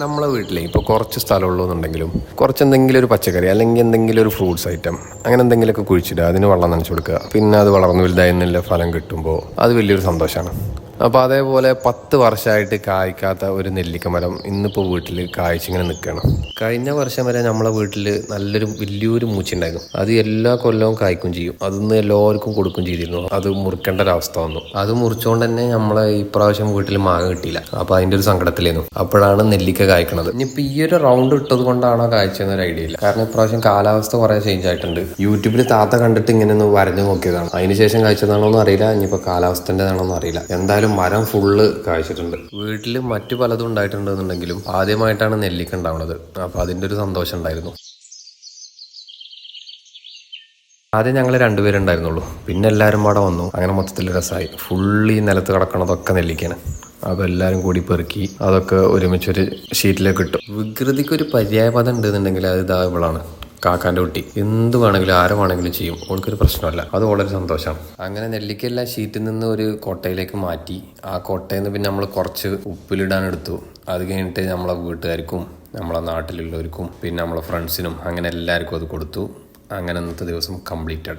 നമ്മളെ വീട്ടിലെ ഇപ്പോൾ കുറച്ച് സ്ഥലമുള്ളൂന്നുണ്ടെങ്കിലും കുറച്ച് എന്തെങ്കിലും ഒരു പച്ചക്കറി അല്ലെങ്കിൽ എന്തെങ്കിലും ഒരു ഫ്രൂട്ട്സ് ഐറ്റം അങ്ങനെ എന്തെങ്കിലുമൊക്കെ കുഴിച്ചിടുക, അതിന് വെള്ളം നനച്ചു കൊടുക്കുക, പിന്നെ അത് വളർന്നു വലുതായി നല്ല ഫലം കിട്ടുമ്പോൾ അത് വലിയൊരു സന്തോഷമാണ്. അപ്പോൾ അതേപോലെ 10 വർഷമായിട്ട് കായ്ക്കാത്ത ഒരു നെല്ലിക്ക മരം ഇന്നിപ്പോൾ വീട്ടിൽ കായ്ച്ചിങ്ങനെ നിൽക്കുകയാണ്. കഴിഞ്ഞ വർഷം വരെ നമ്മളെ വീട്ടിൽ നല്ലൊരു വലിയൊരു മൂച്ചുണ്ടായിരുന്നു. അത് എല്ലാ കൊല്ലവും കായ്ക്കും ചെയ്യും. അതൊന്ന് എല്ലാവർക്കും കൊടുക്കും ചെയ്തിരുന്നു. അത് മുറിക്കേണ്ട ഒരവസ്ഥ വന്നു. അത് മുറിച്ചുകൊണ്ട് തന്നെ നമ്മളെ ഇപ്രാവശ്യം വീട്ടിൽ മാങ്ങ കിട്ടിയില്ല. അപ്പോൾ അതിൻ്റെ ഒരു സങ്കടത്തിലായിരുന്നു. അപ്പോഴാണ് നെല്ലിക്ക കായ്ക്കണത്. ഇനിയിപ്പോൾ ഈ ഒരു റൗണ്ട് ഇട്ടത് കൊണ്ടാണോ കായ്ച്ചതെന്നൊരു ഐഡിയ ഇല്ല. കാരണം ഇപ്രാവശ്യം കാലാവസ്ഥ കുറേ ചേഞ്ച് ആയിട്ടുണ്ട്. യൂട്യൂബിൽ താത്ത കണ്ടിട്ട് ഇങ്ങനെ ഒന്ന് വരഞ്ഞു നോക്കിയതാണ്. അതിനുശേഷം കായ്ച്ചതാണോ എന്ന് അറിയില്ല. ഇനിയിപ്പോൾ കാലാവസ്ഥൻ്റെതാണോ എന്ന് അറിയില്ല. എന്തായാലും മരം ഫുള്ള് കായ്ച്ചിട്ടുണ്ട്. വീട്ടിൽ മറ്റു പലതും ഉണ്ടായിട്ടുണ്ടെന്നുണ്ടെങ്കിലും ആദ്യമായിട്ടാണ് നെല്ലിക്ക ഉണ്ടാവുന്നത്. അപ്പോൾ അതിൻ്റെ ഒരു സന്തോഷം ഉണ്ടായിരുന്നു. ആദ്യം ഞങ്ങൾ രണ്ടുപേരുണ്ടായിരുന്നുള്ളൂ. പിന്നെ എല്ലാവരും അവിടെ വന്നു. അങ്ങനെ മൊത്തത്തിൽ രസമായി. ഫുള്ള് ഈ നിലത്ത് കിടക്കണതൊക്കെ നെല്ലിക്കാണ്. അപ്പോൾ എല്ലാവരും കൂടി പെറുക്കി അതൊക്കെ ഒരുമിച്ചൊരു ഷീറ്റിലേക്ക് ഇട്ടു. വികൃതിക്കൊരു പര്യായപദം ഉണ്ടെന്നുണ്ടെങ്കിൽ അത് ഇതാ ഇവളാണ്, കാക്കാൻ്റെ കുട്ടി. എന്ത് വേണമെങ്കിലും ആരെ വേണമെങ്കിലും ചെയ്യും. ഓൾക്കൊരു പ്രശ്നമല്ല. അത് വളരെ സന്തോഷമാണ്. അങ്ങനെ നെല്ലിക്കെല്ലാം ഷീറ്റിൽ നിന്ന് ഒരു കൊട്ടയിലേക്ക് മാറ്റി. ആ കൊട്ടയിൽ നിന്ന് പിന്നെ നമ്മൾ കുറച്ച് ഉപ്പിലിടാൻ എടുത്തു. അത് കഴിഞ്ഞിട്ട് നമ്മളെ വീട്ടുകാർക്കും നമ്മളെ നാട്ടിലുള്ളവർക്കും പിന്നെ നമ്മളെ ഫ്രണ്ട്സിനും അങ്ങനെ എല്ലാവർക്കും അത് കൊടുത്തു. അങ്ങനെ അന്നത്തെ ദിവസം കംപ്ലീറ്റ് ആയി.